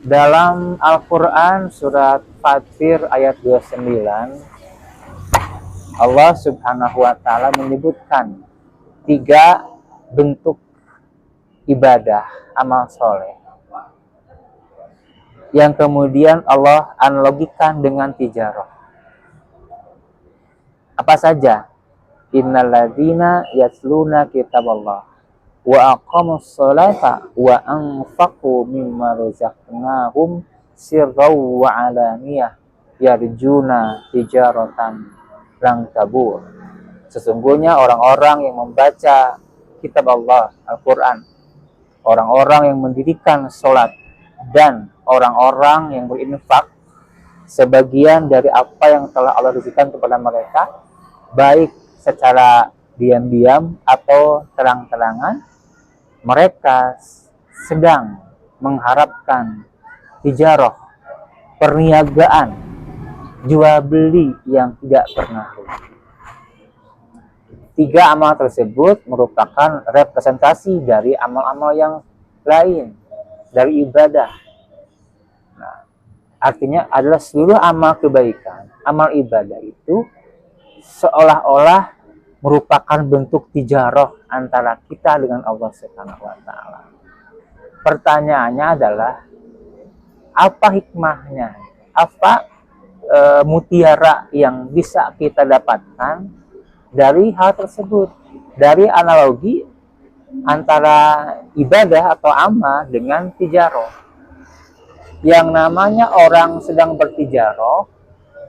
Dalam Al-Quran surat Fatir ayat 29, Allah Subhanahu wa Ta'ala menyebutkan 3 bentuk ibadah amal soleh yang kemudian Allah analogikan dengan tijarah. Apa saja? Innalladzina yatluna kitaballah wa aqamus sholata wa anfaqu mimma razaqnahum sirran wa alaniyah yarjuna tijaratan lan tabur. Sesungguhnya orang-orang yang membaca kitab Allah, Al-Quran, orang-orang yang mendirikan sholat, dan orang-orang yang berinfak sebagian dari apa yang telah Allah rezekikan kepada mereka, baik secara diam-diam atau terang-terangan, mereka sedang mengharapkan tijarah, perniagaan, jual beli yang tidak pernah rugi. 3 amal tersebut merupakan representasi dari amal-amal yang lain, dari ibadah. Nah, artinya adalah seluruh amal kebaikan, amal ibadah itu seolah-olah merupakan bentuk tijarah antara kita dengan Allah Subhanahu wa Ta'ala. Pertanyaannya adalah, apa hikmahnya? Apa mutiara yang bisa kita dapatkan dari hal tersebut, dari analogi antara ibadah atau amal dengan tijarah? Yang namanya orang sedang bertijarah,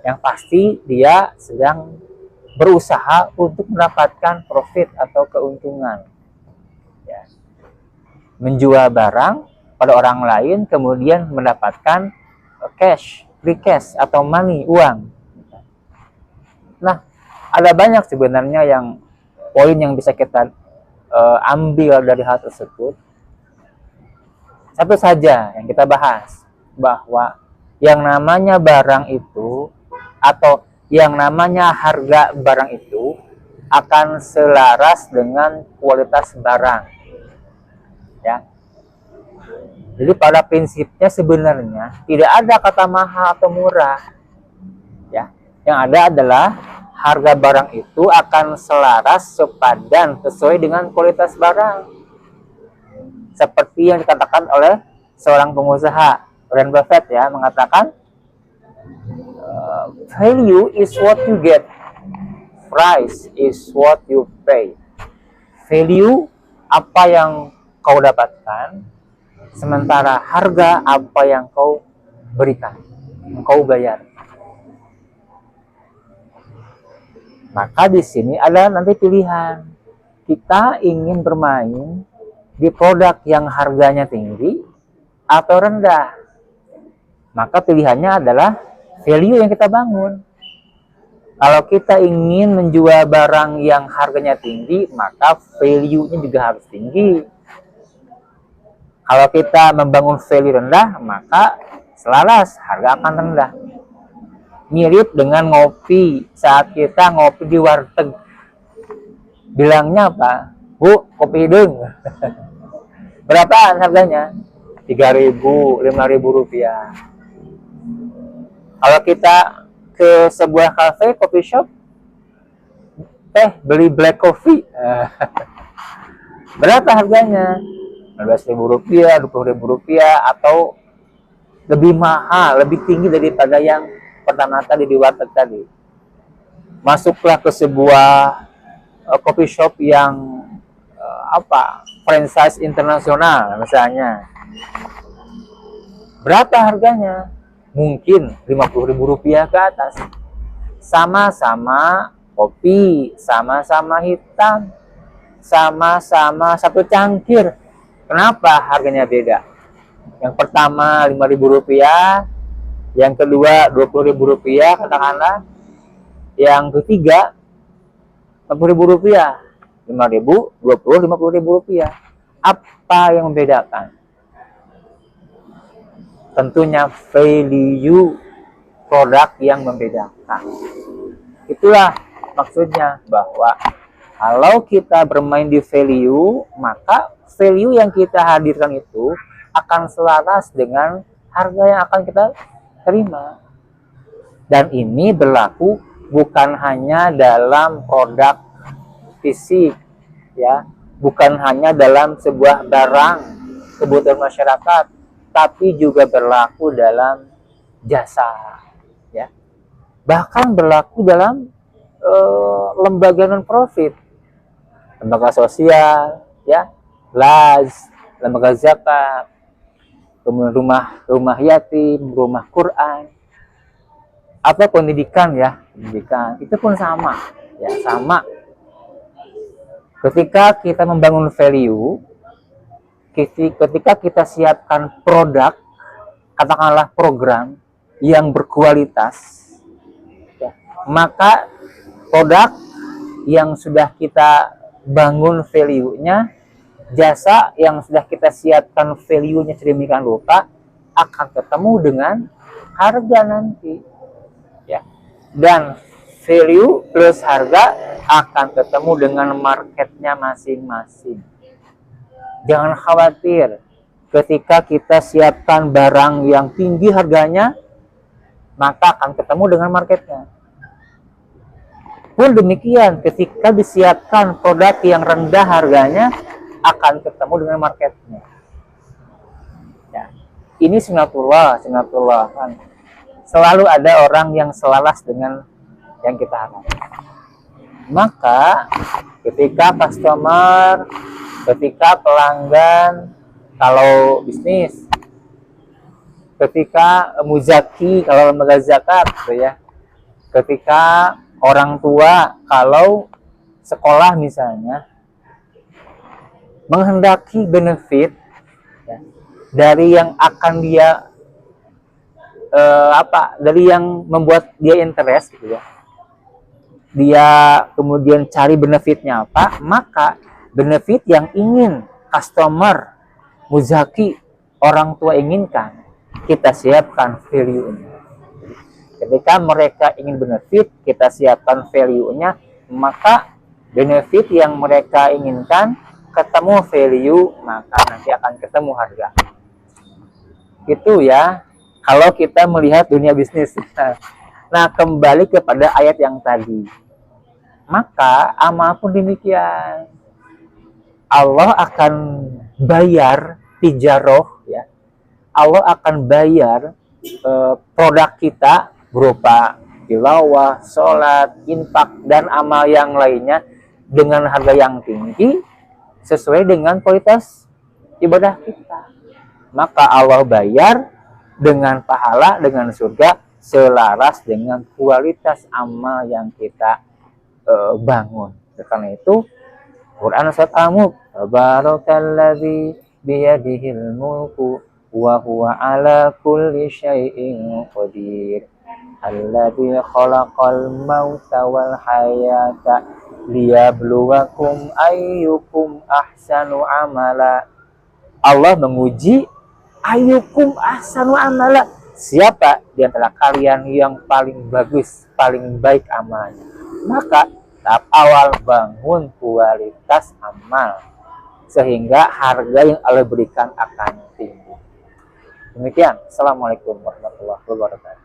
yang pasti dia sedang berusaha untuk mendapatkan profit atau keuntungan, ya. Menjual barang pada orang lain, kemudian mendapatkan cash, free cash atau money, uang. Nah, ada banyak sebenarnya yang poin yang bisa kita ambil dari hal tersebut. Satu saja yang kita bahas, bahwa yang namanya barang itu atau yang namanya harga barang itu akan selaras dengan kualitas barang, ya. Jadi pada prinsipnya sebenarnya tidak ada kata mahal atau murah, ya. Yang ada adalah harga barang itu akan selaras, sepadan, sesuai dengan kualitas barang. Seperti yang dikatakan oleh seorang pengusaha, Warren Buffett, ya, mengatakan value is what you get, price is what you pay. Value apa yang kau dapatkan, sementara harga apa yang kau berikan, kau bayar. Maka di sini ada nanti pilihan. Kita ingin bermain di produk yang harganya tinggi atau rendah. Maka pilihannya adalah value yang kita bangun. Kalau kita ingin menjual barang yang harganya tinggi, maka value-nya juga harus tinggi. Kalau kita membangun value rendah, maka selaras harga akan rendah. Mirip dengan ngopi. Saat kita ngopi di warteg, bilangnya apa? Bu, kopi hidung. Berapaan harganya? 3.000, 5.000 rupiah. Kalau kita ke sebuah cafe, coffee shop, beli black coffee, berapa harganya? 15.000 rupiah, 20.000 rupiah, atau lebih mahal, lebih tinggi daripada yang pertama tadi di warteg tadi. Masuklah ke sebuah coffee shop yang franchise internasional misalnya. Berapa harganya? Mungkin 50.000 rupiah ke atas. Sama-sama kopi, sama-sama hitam, sama-sama satu cangkir. Kenapa harganya beda? Yang pertama 5.000 rupiah, yang kedua 20.000 rupiah katakanlah, yang ketiga 40.000 rupiah, 5.000, 20, 50.000 rupiah. Apa yang membedakan? Tentunya value produk yang membedakan. Itulah maksudnya, bahwa kalau kita bermain di value, maka value yang kita hadirkan itu akan selaras dengan harga yang akan kita terima. Dan ini berlaku bukan hanya dalam produk fisik, ya, bukan hanya dalam sebuah barang kebutuhan masyarakat, tapi juga berlaku dalam jasa, ya. Bahkan berlaku dalam lembaga non profit, lembaga sosial, ya, LAS, lembaga zakat, kemudian rumah yatim, rumah Quran, atau pendidikan, ya, pendidikan itu pun sama, ya, sama. Ketika kita membangun value, ketika kita siapkan produk, katakanlah program yang berkualitas, ya, maka produk yang sudah kita bangun value-nya, jasa yang sudah kita siapkan value-nya sedemikian rupa, akan ketemu dengan harga nanti, ya. Dan value plus harga akan ketemu dengan marketnya masing-masing. Jangan khawatir, ketika kita siapkan barang yang tinggi harganya, maka akan ketemu dengan marketnya. Pun demikian, ketika disiapkan produk yang rendah harganya, akan ketemu dengan marketnya. Ya. Ini sunatullah kan. Selalu ada orang yang selaras dengan yang kita harapkan. Maka ketika customer, ketika pelanggan, kalau bisnis, ketika muzaki, kalau lembaga zakat, gitu ya, ketika orang tua, kalau sekolah misalnya, menghendaki benefit, ya, dari yang akan dia dari yang membuat dia interest, gitu ya, dia kemudian cari benefitnya apa, maka benefit yang ingin customer, muzaki, orang tua inginkan, kita siapkan value-nya. Ketika mereka ingin benefit, kita siapkan value-nya, maka benefit yang mereka inginkan ketemu value, maka nanti akan ketemu harga. Itu, ya, kalau kita melihat dunia bisnis. Nah, kembali kepada ayat yang tadi. Maka amal pun demikian. Allah akan bayar tijaroh, ya. Allah akan bayar produk kita berupa tilawah, sholat, infak, dan amal yang lainnya dengan harga yang tinggi sesuai dengan kualitas ibadah kita. Maka Allah bayar dengan pahala, dengan surga selaras dengan kualitas amal yang kita bangun. Karena itu Quran surat Al-Mulk, tabarakalladzi biyadihil mulku wa huwa ala kulli syai'in qadir. Alladzi khalaqal mauta wal hayata liyabluwakum ayyukum ahsanu amala. Allah menguji ayyukum ahsanu amala. Siapa di antara kalian yang paling bagus, paling baik amalnya? Maka tahap awal bangun kualitas amal sehingga harga yang Allah berikan akan tinggi. Demikian. Assalamualaikum warahmatullahi wabarakatuh.